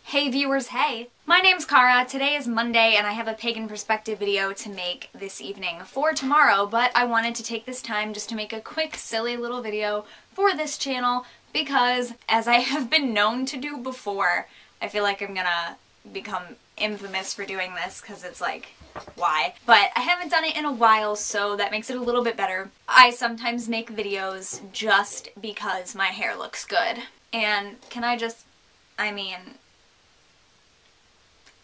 Hey viewers, hey! My name's Cara. Today is Monday and I have a Pagan Perspective video to make this evening for tomorrow, but I wanted to take this time just to make a quick, silly little video for this channel because, as I have been known to do before, I feel like I'm gonna become infamous for doing this because it's like, why? But I haven't done it in a while, so that makes it a little bit better. I sometimes make videos just because my hair looks good. And can I just,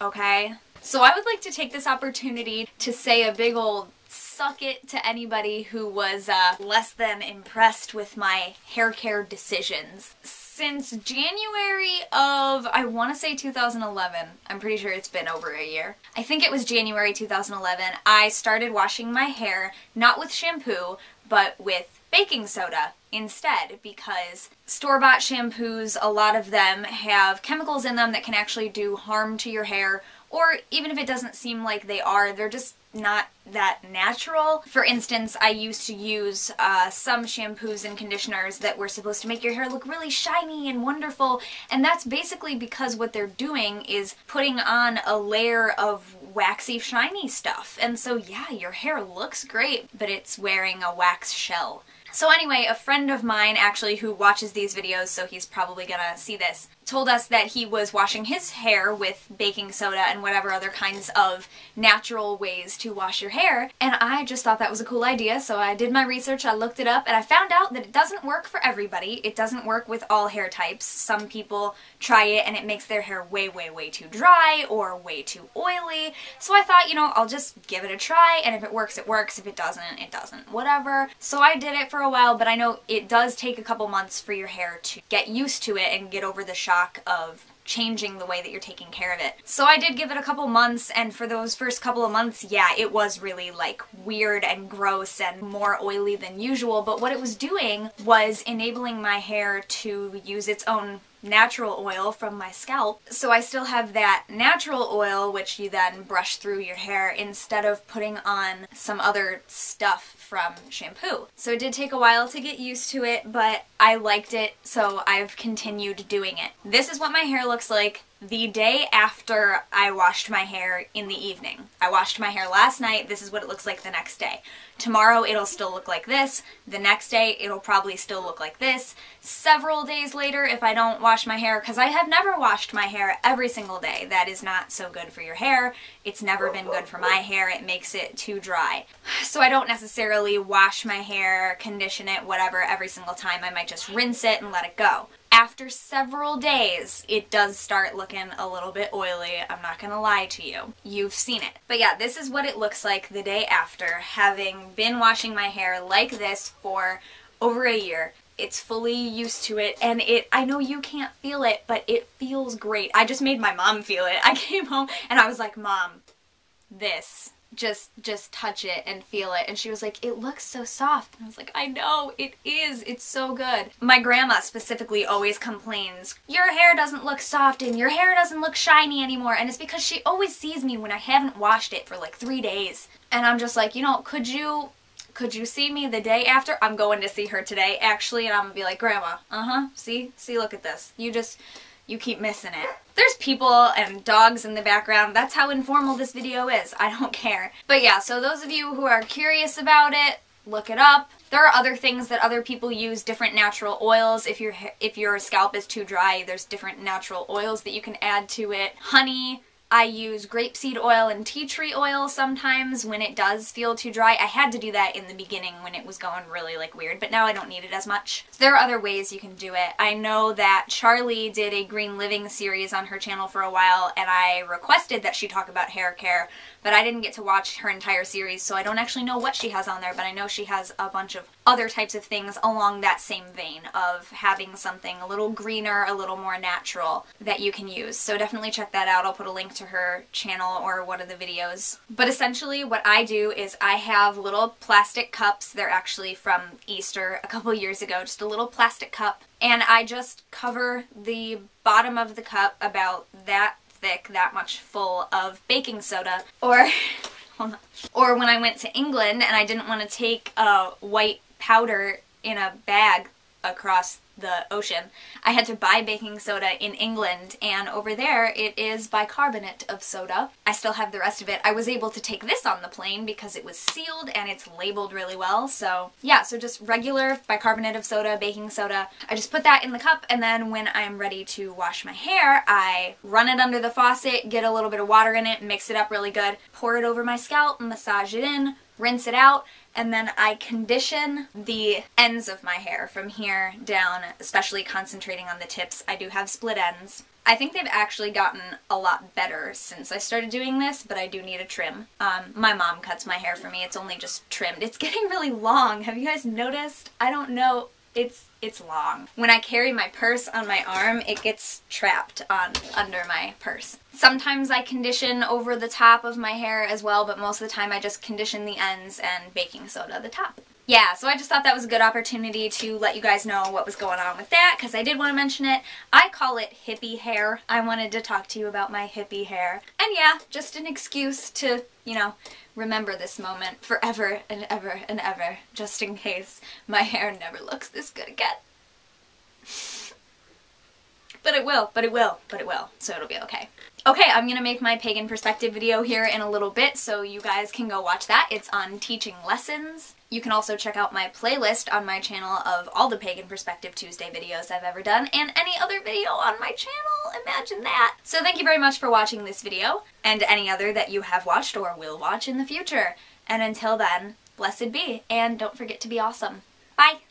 okay? So I would like to take this opportunity to say a big old suck it to anybody who was less than impressed with my hair care decisions. Since January of, I want to say 2011, I'm pretty sure it's been over a year. I think it was January 2011, I started washing my hair, not with shampoo, but with baking soda instead, because store-bought shampoos, a lot of them have chemicals in them that can actually do harm to your hair, or even if it doesn't seem like they are, they're just not that natural. For instance, I used to use some shampoos and conditioners that were supposed to make your hair look really shiny and wonderful, and that's basically because what they're doing is putting on a layer of waxy, shiny stuff. And so yeah, your hair looks great, but it's wearing a wax shell. So anyway, a friend of mine actually who watches these videos, so he's probably gonna see this, told us that he was washing his hair with baking soda and whatever other kinds of natural ways to wash your hair, and I just thought that was a cool idea, so I did my research, I looked it up, and I found out that it doesn't work for everybody. It doesn't work with all hair types. Some people try it and it makes their hair way, way, way too dry or way too oily, so I thought, you know, I'll just give it a try, and if it works, it works. If it doesn't, it doesn't. Whatever. So I did it for a while, but I know it does take a couple months for your hair to get used to it and get over the shock of changing the way that you're taking care of it. So I did give it a couple months, and for those first couple of months, yeah, it was really like weird and gross and more oily than usual, but what it was doing was enabling my hair to use its own natural oil from my scalp. So I still have that natural oil which you then brush through your hair instead of putting on some other stuff from shampoo. So it did take a while to get used to it, but I liked it, so I've continued doing it. This is what my hair looks like the day after I washed my hair in the evening. I washed my hair last night, this is what it looks like the next day. Tomorrow it'll still look like this, the next day it'll probably still look like this. Several days later, if I don't wash my hair, because I have never washed my hair every single day, that is not so good for your hair. It's never been good for my hair, it makes it too dry. So I don't necessarily wash my hair, condition it, whatever, every single time. I might just rinse it and let it go. After several days, it does start looking a little bit oily. I'm not gonna lie to you. You've seen it. But yeah, this is what it looks like the day after, having been washing my hair like this for over a year. It's fully used to it, and I know you can't feel it, but it feels great. I just made my mom feel it. I came home and I was like, Mom, this. Just touch it and feel it. And she was like, it looks so soft. And I was like, I know, it is. It's so good. My grandma specifically always complains, your hair doesn't look soft and your hair doesn't look shiny anymore. And it's because she always sees me when I haven't washed it for like 3 days. And I'm just like, you know, could you see me the day after? I'm going to see her today, actually, and I'm gonna be like, Grandma, see, look at this. You keep missing it. There's people and dogs in the background. That's how informal this video is. I don't care. But yeah, so those of you who are curious about it, look it up. There are other things that other people use, different natural oils. If your scalp is too dry, there's different natural oils that you can add to it. Honey. I use grapeseed oil and tea tree oil sometimes when it does feel too dry. I had to do that in the beginning when it was going really like weird, but now I don't need it as much. There are other ways you can do it. I know that Charlie did a Green Living series on her channel for a while, and I requested that she talk about hair care, but I didn't get to watch her entire series, so I don't actually know what she has on there, but I know she has a bunch of other types of things along that same vein of having something a little greener, a little more natural that you can use. So definitely check that out. I'll put a link to her channel or one of the videos. But essentially what I do is I have little plastic cups. They're actually from Easter a couple years ago, just a little plastic cup. And I just cover the bottom of the cup about that thick, that much full of baking soda. Or when I went to England and I didn't want to take a white powder in a bag across the ocean, I had to buy baking soda in England, and over there it is bicarbonate of soda. I still have the rest of it. I was able to take this on the plane because it was sealed and it's labeled really well. So yeah, so just regular bicarbonate of soda, baking soda. I just put that in the cup, and then when I'm ready to wash my hair, I run it under the faucet, get a little bit of water in it, mix it up really good, pour it over my scalp, massage it in, rinse it out, and then I condition the ends of my hair from here down, especially concentrating on the tips. I do have split ends. I think they've actually gotten a lot better since I started doing this, but I do need a trim. My mom cuts my hair for me. It's only just trimmed. It's getting really long. Have you guys noticed? I don't know. It's long. When I carry my purse on my arm, it gets trapped under my purse. Sometimes I condition over the top of my hair as well, but most of the time I just condition the ends and baking soda the top. Yeah, so I just thought that was a good opportunity to let you guys know what was going on with that, because I did want to mention it. I call it hippie hair. I wanted to talk to you about my hippie hair. And yeah, just an excuse to, you know, remember this moment forever and ever and ever, just in case my hair never looks this good again. But it will, so it'll be okay. Okay, I'm gonna make my Pagan Perspective video here in a little bit, so you guys can go watch that. It's on teaching lessons. You can also check out my playlist on my channel of all the Pagan Perspective Tuesday videos I've ever done, and any other video on my channel. Imagine that! So thank you very much for watching this video, and any other that you have watched or will watch in the future. And until then, blessed be, and don't forget to be awesome. Bye!